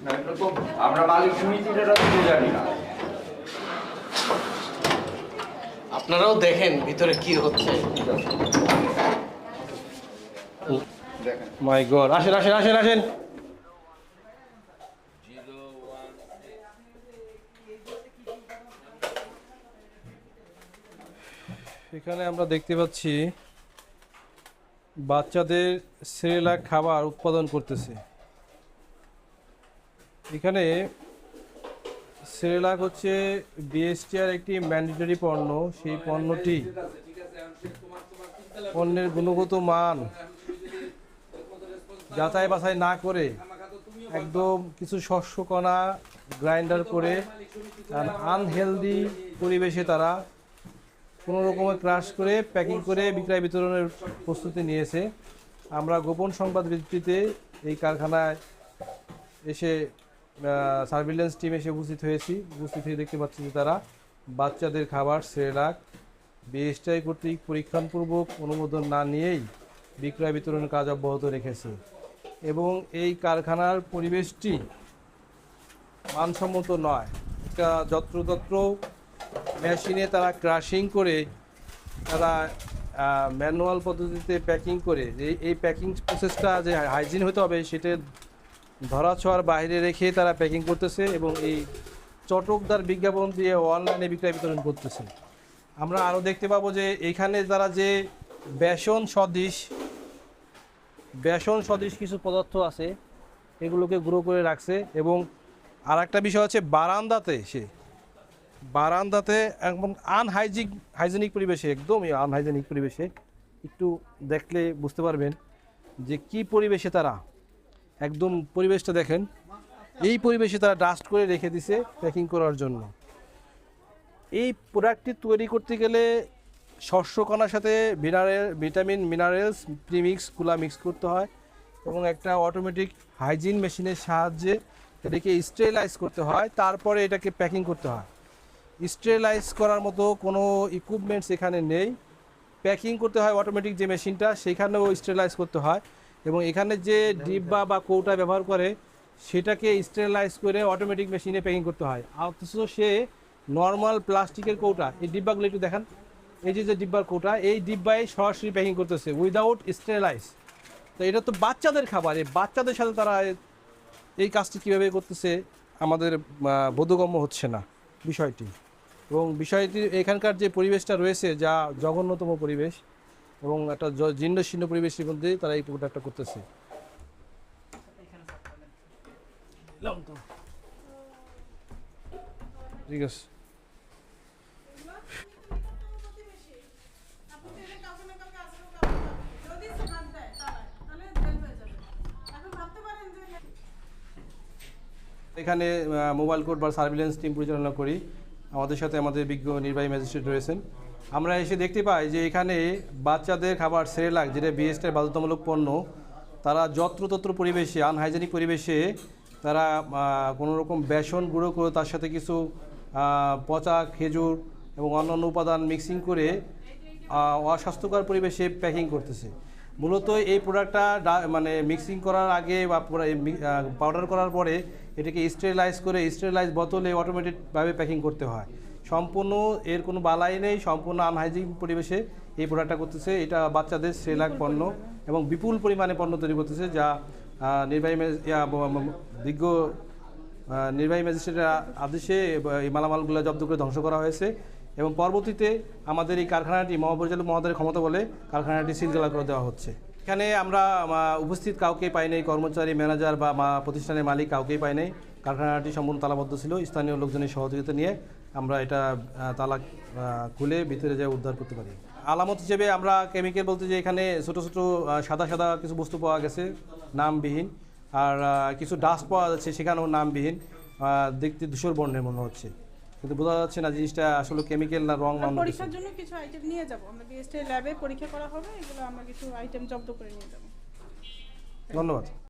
না, এটা তো আমরা মালিক সমিতির এটা তো জানি না। আপনারাও দেখেন ভিতরে কি হচ্ছে। দেখেন মাই গড, আসেন আসেন আসেন আসেন। এখানে আমরা দেখতে পাচ্ছি বাচ্চাদের সেরেলাক খাবার উৎপাদন করতেছে। এখানে সেরেলাক হচ্ছে বিএসটিআর একটি ম্যান্ডেটরি পণ্য। সেই পণ্যটি পণ্যের গুণগত মান যাচাই বাছাই না করে একদম কিছু শস্যকণা গ্রাইন্ডার করে আনহেলদি পরিবেশে তারা কোনো রকমে ক্রাশ করে প্যাকিং করে বিক্রয় বিতরণের প্রস্তুতি নিয়েছে। আমরা গোপন সংবাদ ভিত্তিতে এই কারখানায় এসে সার্ভিলেন্স টিম এসে উপস্থিত হয়ে দেখতে পাচ্ছি যে তারা বাচ্চাদের খাবার সেরেলাক বিএসটিআই কর্তৃক পরীক্ষণপূর্বক অনুমোদন না নিয়েই বিক্রয় বিতরণের কাজ অব্যাহত রেখেছে এবং এই কারখানার পরিবেশটি মানসম্মত নয়। এটা যত্রতত্র মেশিনে তারা ক্রাশিং করে তারা ম্যানুয়াল পদ্ধতিতে প্যাকিং করে এই প্যাকিং প্রসেসটা যে হাইজিন হতে হবে সেটা ধরাছোঁয়ার বাইরে রেখে তারা প্যাকিং করতেছে এবং এই চটকদার বিজ্ঞাপন দিয়ে অনলাইনে বিক্রয় বিতরণ করতেছে। আমরা আরও দেখতে পাবো যে এখানে তারা যে বেসন সদৃশ কিছু পদার্থ আছে এগুলোকে গুঁড়ো করে রাখছে এবং আর একটা বিষয় হচ্ছে বারান্দাতে একদম হাইজেনিক পরিবেশে, একদমই আনহাইজেনিক পরিবেশে, একটু দেখলে বুঝতে পারবেন যে কি পরিবেশে তারা একদম পরিবেশটা দেখেন। এই পরিবেশে তারা ডাস্ট করে রেখে দিছে প্যাকিং করার জন্য। এই প্রোডাক্টটি তৈরি করতে গেলে শস্যকণার সাথে ভিটামিন মিনারেলস প্রিমিক্সগুলা মিক্স করতে হয় এবং একটা অটোমেটিক হাইজিন মেশিনের সাহায্যে এটাকে স্টেরিলাইজ করতে হয়, তারপরে এটাকে প্যাকিং করতে হয়। স্টেরিলাইজ করার মতো কোনো ইকুইপমেন্টস এখানে নেই। প্যাকিং করতে হয় অটোমেটিক যে মেশিনটা, সেখানেও স্টেরিলাইজ করতে হয় এবং এখানে যে ডিব্বা বা কৌটা ব্যবহার করে সেটাকে স্টেরিলাইজ করে অটোমেটিক মেশিনে প্যাকিং করতে হয়। অথচ সে নর্মাল প্লাস্টিকের কৌটা, এই ডিব্বাগুলো একটু দেখান, এই যে ডিব্বার কৌটা, এই ডিব্বায় সরাসরি প্যাকিং করতেছে উইদাউট স্টেরিলাইজ। তো এটা তো বাচ্চাদের খাবার, এই বাচ্চাদের সাথে তারা এই কাজটি কীভাবে করতেছে আমাদের বোধগম্য হচ্ছে না বিষয়টি। এবং বিষয়টি এখানকার যে পরিবেশটা রয়েছে যা জঘন্যতম পরিবেশ এবং একটা জীর্ণশীর্ণ পরিবেশের মধ্যে তারা এই প্রোডাক্টটা করতেছে। ঠিক আছে, এখানে মোবাইল কোর্ট বা সার্ভিলেন্স টিম পরিচালনা করি। আমাদের সাথে আমাদের বিজ্ঞ নির্বাহী ম্যাজিস্ট্রেট রয়েছেন। আমরা এসে দেখতে পাই যে এখানে বাচ্চাদের খাবার সেরেলাক, যেটা বিএসটিআই বাধ্যতামূলক পণ্য, তারা যত্রতত্র পরিবেশে আনহাইজেনিক পরিবেশে তারা কোনো রকম বেসন গুঁড়ো করে তার সাথে কিছু পচা খেজুর এবং অন্যান্য উপাদান মিক্সিং করে অস্বাস্থ্যকর পরিবেশে প্যাকিং করতেছে। মূলত এই প্রোডাক্টটা মানে মিক্সিং করার আগে বা পাউডার করার পরে এটাকে স্টেরিলাইজ বোতলে অটোমেটিকভাবে প্যাকিং করতে হয়। সম্পূর্ণ এর কোনো বালাই নেই, সম্পূর্ণ আনহাইজিন পরিবেশে এই প্রোডাক্টটা করতেছে। এটা বাচ্চাদের সেরেলাক পণ্য এবং বিপুল পরিমাণে পণ্য তৈরি করতেছে, যা বিজ্ঞ নির্বাহী ম্যাজিস্ট্রেটের আদেশে এই মালামালগুলো জব্দ করে ধ্বংস করা হয়েছে এবং পরবর্তীতে আমাদের এই কারখানাটি মহাপরিচালক মহোদয়ের ক্ষমতা বলে কারখানাটি সিলগালা করে দেওয়া হচ্ছে। এখানে আমরা উপস্থিত কাউকেই পাই নাই, কর্মচারী, ম্যানেজার বা প্রতিষ্ঠানের মালিক কাউকেই পাই নাই। কারখানাটি সম্পূর্ণ তালাবদ্ধ ছিল। স্থানীয় লোকজনের সহযোগিতা নিয়ে আমরা এটা তালা খুলে ভিতরে যেয়ে উদ্ধার করতে পারি। আলামত হিসেবে আমরা কেমিক্যাল বলতে যে এখানে ছোটো ছোটো সাদা কিছু বস্তু পাওয়া গেছে নামবিহীন, আর কিছু ডাস্ট পাওয়া যাচ্ছে সেখানেও নামবিহীন, দেখতে ধূসর বর্ণের মনে হচ্ছে, কিন্তু বোঝা যাচ্ছে না জিনিসটা আসলে কেমিক্যাল না রং। পরীক্ষার জন্য কিছু আইটেম নিয়ে যাব, আমরা বিএসটিআই ল্যাবে পরীক্ষা করা হবে, এগুলো আমরা কিছু আইটেম জব্দ করে নিয়ে যাব। ধন্যবাদ।